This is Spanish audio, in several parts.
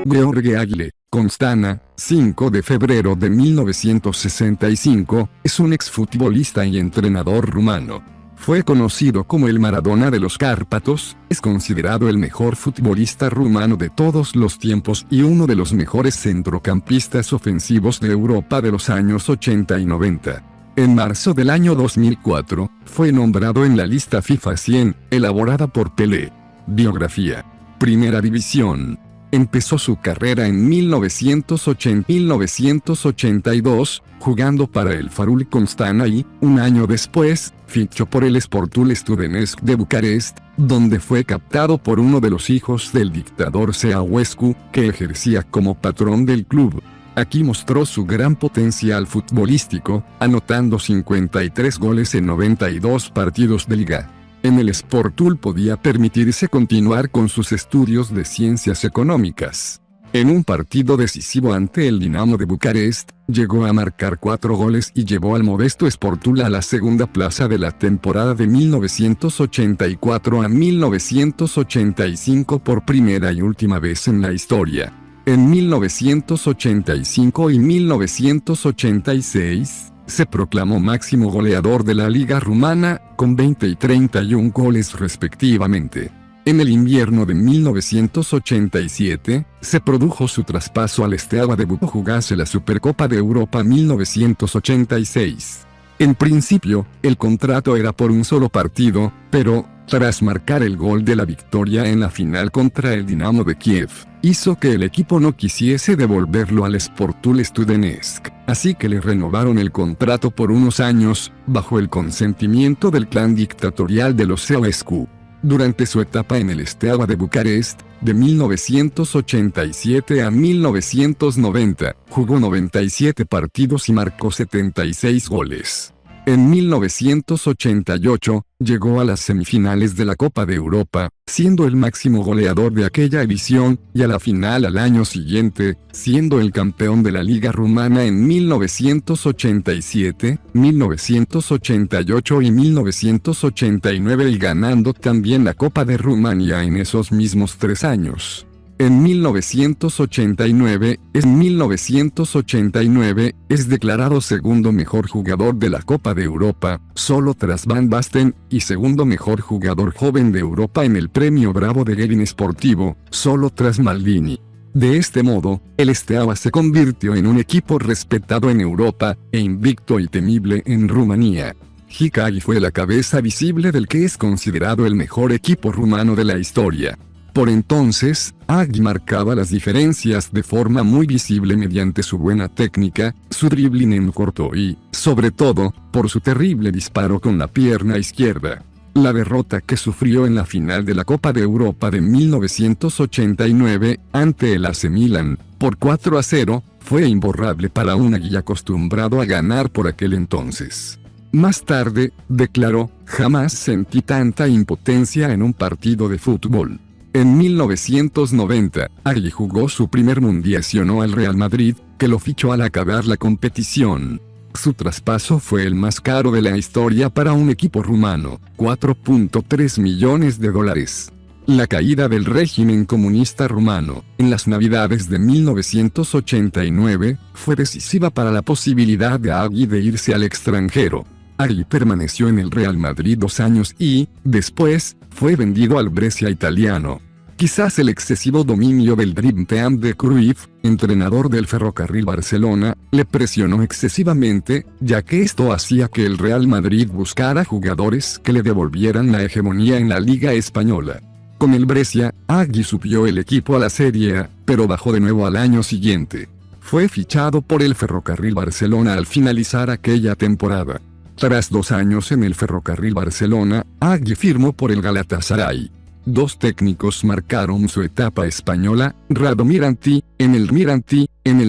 Gheorghe Agle, Constana, 5 de febrero de 1965, es un exfutbolista y entrenador rumano. Fue conocido como el Maradona de los Cárpatos, es considerado el mejor futbolista rumano de todos los tiempos y uno de los mejores centrocampistas ofensivos de Europa de los años 80 y 90. En marzo del año 2004, fue nombrado en la lista FIFA 100, elaborada por Pelé. Biografía. Primera División. Empezó su carrera en 1982, jugando para el Farul Constana y, un año después, fichó por el Sportul Studenesc de Bucarest, donde fue captado por uno de los hijos del dictador Ceaușescu, que ejercía como patrón del club. Aquí mostró su gran potencial futbolístico, anotando 53 goles en 92 partidos de liga. En el Sportul podía permitirse continuar con sus estudios de ciencias económicas. En un partido decisivo ante el Dinamo de Bucarest, llegó a marcar 4 goles y llevó al modesto Sportul a la segunda plaza de la temporada de 1984 a 1985 por primera y última vez en la historia. En 1985 y 1986, se proclamó máximo goleador de la Liga Rumana, con 20 y 31 goles respectivamente. En el invierno de 1987, se produjo su traspaso al Steaua de Bucarest, jugase la Supercopa de Europa 1986. En principio, el contrato era por un solo partido, pero, tras marcar el gol de la victoria en la final contra el Dinamo de Kiev, hizo que el equipo no quisiese devolverlo al Sportul Studenesc, así que le renovaron el contrato por unos años, bajo el consentimiento del clan dictatorial de los Ceaușescu. Durante su etapa en el Steaua de Bucarest, de 1987 a 1990, jugó 97 partidos y marcó 76 goles. En 1988, llegó a las semifinales de la Copa de Europa, siendo el máximo goleador de aquella edición, y a la final al año siguiente, siendo el campeón de la Liga Rumana en 1987, 1988 y 1989 y ganando también la Copa de Rumania en esos mismos 3 años. En 1989, es declarado segundo mejor jugador de la Copa de Europa, solo tras Van Basten, y segundo mejor jugador joven de Europa en el Premio Bravo de Guerin Sportivo, solo tras Maldini. De este modo, el Steaua se convirtió en un equipo respetado en Europa, e invicto y temible en Rumanía. Hikagi fue la cabeza visible del que es considerado el mejor equipo rumano de la historia. Por entonces, Hagi marcaba las diferencias de forma muy visible mediante su buena técnica, su dribbling en corto y, sobre todo, por su terrible disparo con la pierna izquierda. La derrota que sufrió en la final de la Copa de Europa de 1989, ante el AC Milan, por 4-0, fue imborrable para un Hagi acostumbrado a ganar por aquel entonces. Más tarde, declaró: "Jamás sentí tanta impotencia en un partido de fútbol". En 1990, Hagi jugó su primer mundial y unó al Real Madrid, que lo fichó al acabar la competición. Su traspaso fue el más caro de la historia para un equipo rumano, $4.3 millones. La caída del régimen comunista rumano, en las Navidades de 1989, fue decisiva para la posibilidad de Hagi de irse al extranjero. Hagi permaneció en el Real Madrid 2 años y, después, fue vendido al Brescia italiano. Quizás el excesivo dominio del Dream Team de Cruyff, entrenador del Ferrocarril Barcelona, le presionó excesivamente, ya que esto hacía que el Real Madrid buscara jugadores que le devolvieran la hegemonía en la Liga Española. Con el Brescia, Hagi subió el equipo a la Serie A, pero bajó de nuevo al año siguiente. Fue fichado por el Ferrocarril Barcelona al finalizar aquella temporada. Tras 2 años en el Ferrocarril Barcelona, Hagi firmó por el Galatasaray. 2 técnicos marcaron su etapa española: Radomir Antí, en el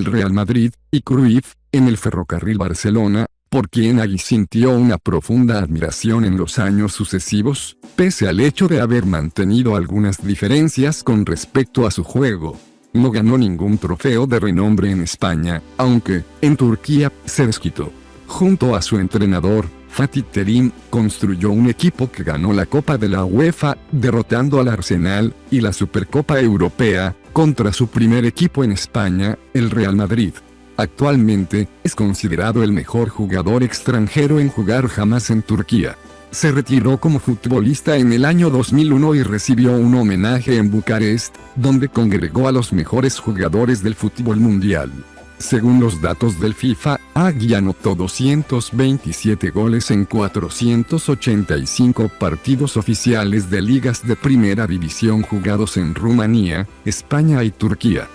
Real Madrid, y Cruyff, en el Ferrocarril Barcelona, por quien Hagi sintió una profunda admiración en los años sucesivos, pese al hecho de haber mantenido algunas diferencias con respecto a su juego. No ganó ningún trofeo de renombre en España, aunque, en Turquía, se desquitó. Junto a su entrenador, Fatih Terim, construyó un equipo que ganó la Copa de la UEFA, derrotando al Arsenal, y la Supercopa Europea, contra su primer equipo en España, el Real Madrid. Actualmente, es considerado el mejor jugador extranjero en jugar jamás en Turquía. Se retiró como futbolista en el año 2001 y recibió un homenaje en Bucarest, donde congregó a los mejores jugadores del fútbol mundial. Según los datos del FIFA, Hagi anotó 227 goles en 485 partidos oficiales de ligas de primera división jugados en Rumanía, España y Turquía.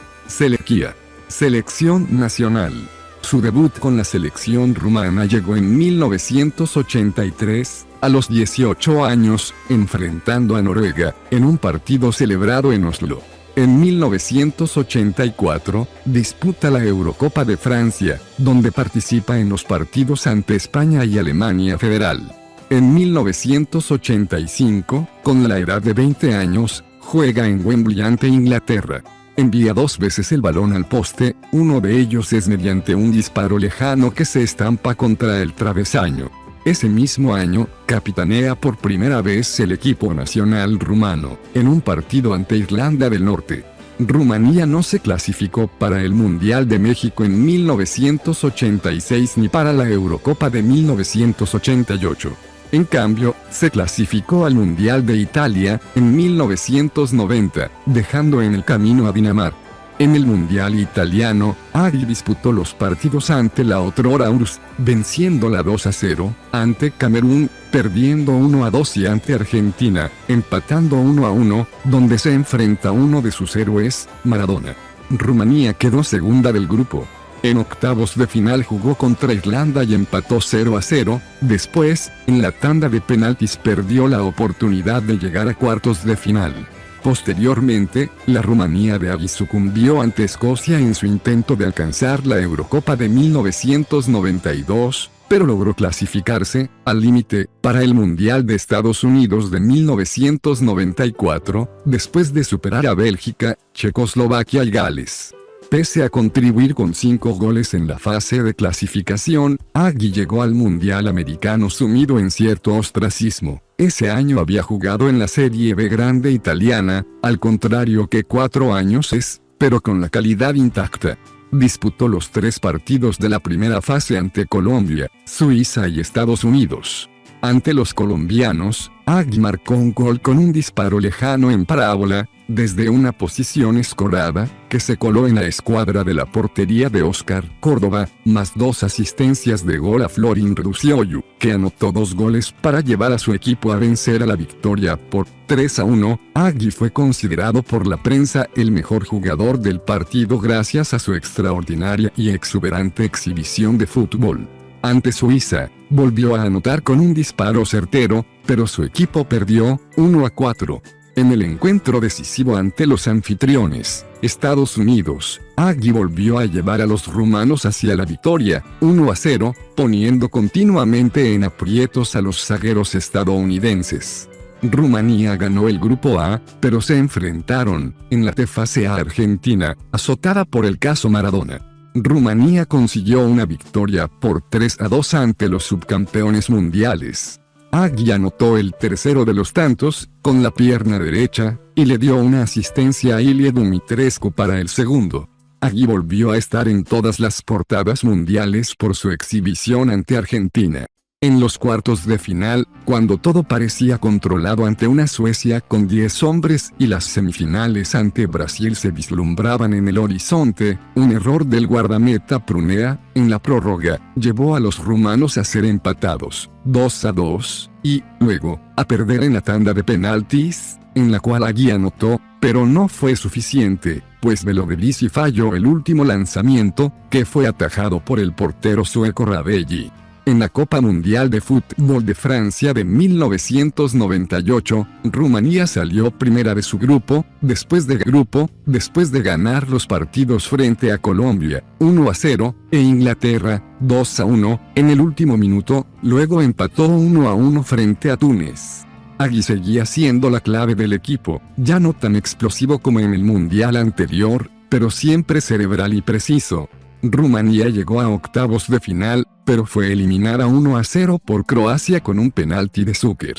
Selección nacional. Su debut con la selección rumana llegó en 1983, a los 18 años, enfrentando a Noruega, en un partido celebrado en Oslo. En 1984, disputa la Eurocopa de Francia, donde participa en los partidos ante España y Alemania Federal. En 1985, con la edad de 20 años, juega en Wembley ante Inglaterra. Envía 2 veces el balón al poste, uno de ellos es mediante un disparo lejano que se estampa contra el travesaño. Ese mismo año, capitanea por primera vez el equipo nacional rumano, en un partido ante Irlanda del Norte. Rumanía no se clasificó para el Mundial de México en 1986 ni para la Eurocopa de 1988. En cambio, se clasificó al Mundial de Italia, en 1990, dejando en el camino a Dinamarca. En el Mundial italiano, Hagi disputó los partidos ante la otrora URSS, venciéndola 2-0, ante Camerún, perdiendo 1-2 y ante Argentina, empatando 1-1, donde se enfrenta uno de sus héroes, Maradona. Rumanía quedó segunda del grupo. En octavos de final jugó contra Irlanda y empató 0-0, después, en la tanda de penaltis perdió la oportunidad de llegar a cuartos de final. Posteriormente, la Rumanía de Hagi sucumbió ante Escocia en su intento de alcanzar la Eurocopa de 1992, pero logró clasificarse, al límite, para el Mundial de Estados Unidos de 1994, después de superar a Bélgica, Checoslovaquia y Gales. Pese a contribuir con 5 goles en la fase de clasificación, Hagi llegó al Mundial americano sumido en cierto ostracismo. Ese año había jugado en la Serie B grande italiana, al contrario que 4 años es, pero con la calidad intacta. Disputó los 3 partidos de la primera fase ante Colombia, Suiza y Estados Unidos. Ante los colombianos, Hagi marcó un gol con un disparo lejano en parábola, desde una posición escorada, que se coló en la escuadra de la portería de Oscar Córdoba, más 2 asistencias de gol a Florin Rusioyu, que anotó 2 goles para llevar a su equipo a vencer a la victoria por 3-1. Hagi fue considerado por la prensa el mejor jugador del partido gracias a su extraordinaria y exuberante exhibición de fútbol. Ante Suiza, volvió a anotar con un disparo certero, pero su equipo perdió, 1-4. En el encuentro decisivo ante los anfitriones, Estados Unidos, Hagi volvió a llevar a los rumanos hacia la victoria, 1-0, poniendo continuamente en aprietos a los zagueros estadounidenses. Rumanía ganó el grupo A, pero se enfrentaron, en la fase a Argentina, azotada por el caso Maradona. Rumanía consiguió una victoria por 3-2 ante los subcampeones mundiales. Hagi anotó el tercero de los tantos, con la pierna derecha, y le dio una asistencia a Ilie Dumitrescu para el segundo. Hagi volvió a estar en todas las portadas mundiales por su exhibición ante Argentina. En los cuartos de final, cuando todo parecía controlado ante una Suecia con 10 hombres y las semifinales ante Brasil se vislumbraban en el horizonte, un error del guardameta Prunea, en la prórroga, llevó a los rumanos a ser empatados, 2-2, y, luego, a perder en la tanda de penaltis, en la cual Hagi anotó, pero no fue suficiente, pues Belovedisi falló el último lanzamiento, que fue atajado por el portero sueco Ravelli. En la Copa Mundial de Fútbol de Francia de 1998, Rumanía salió primera de su grupo, después de ganar los partidos frente a Colombia, 1-0, e Inglaterra, 2-1, en el último minuto, luego empató 1-1 frente a Túnez. Hagi seguía siendo la clave del equipo, ya no tan explosivo como en el Mundial anterior, pero siempre cerebral y preciso. Rumanía llegó a octavos de final, pero fue eliminada 1-0 por Croacia con un penalti de Zucker.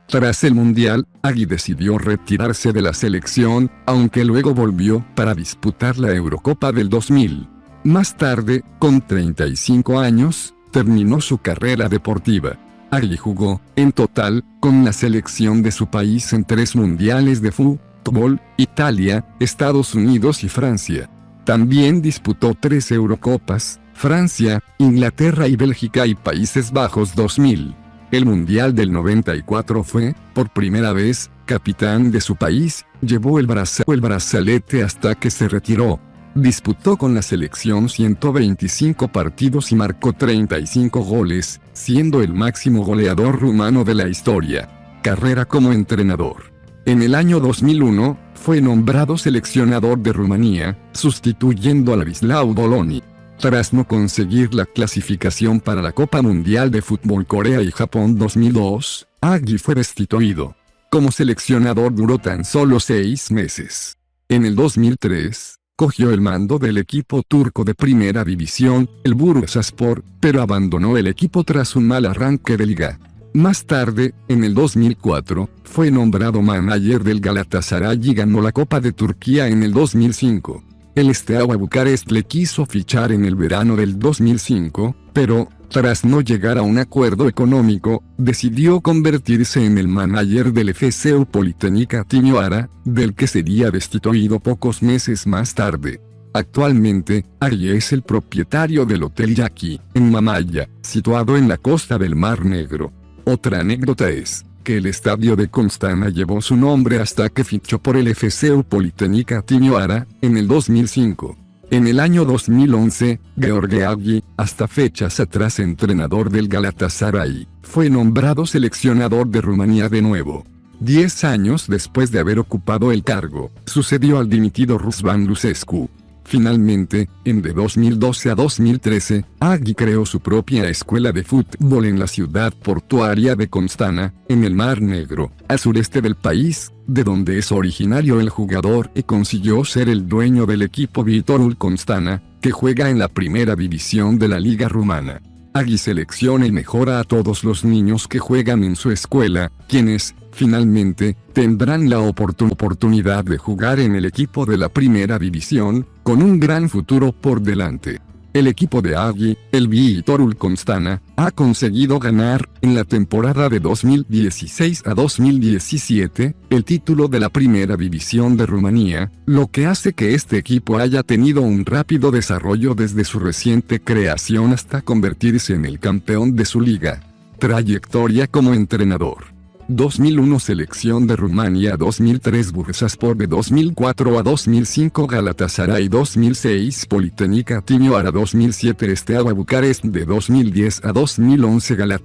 Tras el Mundial, Hagi decidió retirarse de la selección, aunque luego volvió para disputar la Eurocopa del 2000. Más tarde, con 35 años, terminó su carrera deportiva. Hagi jugó, en total, con la selección de su país en 3 mundiales de fútbol: Italia, Estados Unidos y Francia. También disputó 3 Eurocopas: Francia, Inglaterra y Bélgica y Países Bajos 2000. El Mundial del 94 fue, por primera vez, capitán de su país, llevó el brazalete hasta que se retiró. Disputó con la selección 125 partidos y marcó 35 goles, siendo el máximo goleador rumano de la historia. Carrera como entrenador. En el año 2001, fue nombrado seleccionador de Rumanía, sustituyendo a Ladislau Boloni. Tras no conseguir la clasificación para la Copa Mundial de Fútbol Corea y Japón 2002, Hagi fue destituido. Como seleccionador duró tan solo 6 meses. En el 2003, cogió el mando del equipo turco de primera división, el Bursaspor, pero abandonó el equipo tras un mal arranque de liga. Más tarde, en el 2004, fue nombrado manager del Galatasaray y ganó la Copa de Turquía en el 2005. El Steaua Bucarest le quiso fichar en el verano del 2005, pero, tras no llegar a un acuerdo económico, decidió convertirse en el manager del FCU Politehnica Timișoara, del que sería destituido pocos meses más tarde. Actualmente, Hagi es el propietario del Hotel Yaki, en Mamaya, situado en la costa del Mar Negro. Otra anécdota es que el estadio de Constana llevó su nombre hasta que fichó por el FCU Politehnica Timișoara, en el 2005. En el año 2011, Gheorghe Hagi, hasta fechas atrás entrenador del Galatasaray, fue nombrado seleccionador de Rumanía de nuevo. 10 años después de haber ocupado el cargo, sucedió al dimitido Răzvan Lucescu. Finalmente, de 2012 a 2013, Hagi creó su propia escuela de fútbol en la ciudad portuaria de Constana, en el Mar Negro, al sureste del país, de donde es originario el jugador, y consiguió ser el dueño del equipo Viitorul Constana, que juega en la primera división de la liga rumana. Hagi selecciona y mejora a todos los niños que juegan en su escuela, quienes, finalmente, tendrán la oportunidad de jugar en el equipo de la primera división, con un gran futuro por delante. El equipo de Hagi, el Viitorul Constana, ha conseguido ganar, en la temporada de 2016 a 2017, el título de la primera división de Rumanía, lo que hace que este equipo haya tenido un rápido desarrollo desde su reciente creación hasta convertirse en el campeón de su liga. Trayectoria como entrenador. 2001 Selección de Rumania, 2003 Bursaspor, de 2004 a 2005 Galatasaray, 2006 Politehnica Timișoara, 2007 Steaua Bucarest, de 2010 a 2011 Galatasaray.